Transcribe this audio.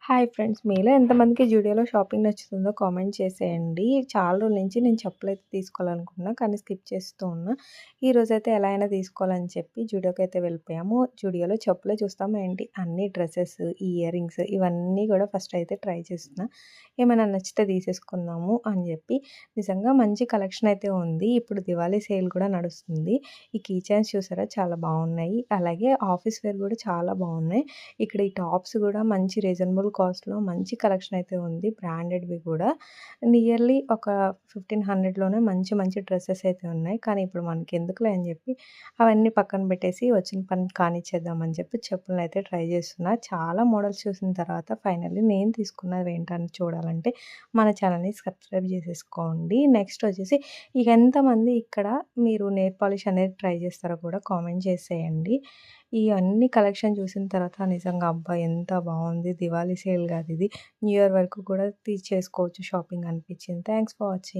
Hi friends. మీలో ఎంతమందికి జూడియోలో shopping నచ్చుతుందో కామెంట్ చేసేయండి. చాలా రోజుల నుంచి నేను చెప్పులైతే తీసుకోవాలనుకున్నా, కానీ స్కిప్ చేస్తూ ఉన్నా. ఈరోజైతే ఎలా అయినా తీసుకోవాలని చెప్పి జూడియోకైతే వెళ్ళిపోయాము. జూడియోలో చెప్పులే చూస్తామా ఏంటి, అన్ని డ్రెసెస్, ఇయర్ రింగ్స్ ఇవన్నీ కూడా ఫస్ట్ అయితే ట్రై చేస్తున్నా. ఏమైనా నచ్చితే తీసేసుకుందాము అని చెప్పి. నిజంగా మంచి కలెక్షన్ అయితే ఉంది. ఇప్పుడు దివాళీ సేల్ కూడా నడుస్తుంది. ఈ కీ చైన్స్ చూసారా, చాలా బాగున్నాయి. అలాగే ఆఫీస్ వేర్ కూడా చాలా బాగున్నాయి. ఇక్కడ ఈ టాప్స్ కూడా మంచి రీజనబుల్ కాస్ట్‌లో మంచి కలెక్షన్ అయితే ఉంది. బ్రాండెడ్‌వి కూడా. నియర్లీ ఒక 1500లోనే మంచి మంచి డ్రెసెస్ అయితే ఉన్నాయి. కానీ ఇప్పుడు మనకెందుకులే అని చెప్పి అవన్నీ పక్కన పెట్టేసి వచ్చిన పని కానిచ్చేద్దాం అని చెప్పి చెప్పులనైతే ట్రై చేస్తున్నా. చాలా మోడల్స్ చూసిన తర్వాత ఫైనల్లీ నేను తీసుకున్నవి ఏంటని చూడాలంటే మన ఛానల్‌ని సబ్స్క్రైబ్ చేసేసుకోండి. నెక్స్ట్ వచ్చేసి ఇక ఎంతమంది ఇక్కడ మీరు నెయిల్ పాలిష్ అనేది ట్రై చేస్తారో కూడా కామెంట్ చేసేయండి. ఈ అన్ని కలెక్షన్ చూసిన తర్వాత నిజంగా అబ్బా! ఎంత బావుంది. దివాళీ సేల్ కాదు ఇది. న్యూ ఇయర్ వరకు కూడా చేసుకోవచ్చు షాపింగ్ అనిపించింది. Thanks for watching.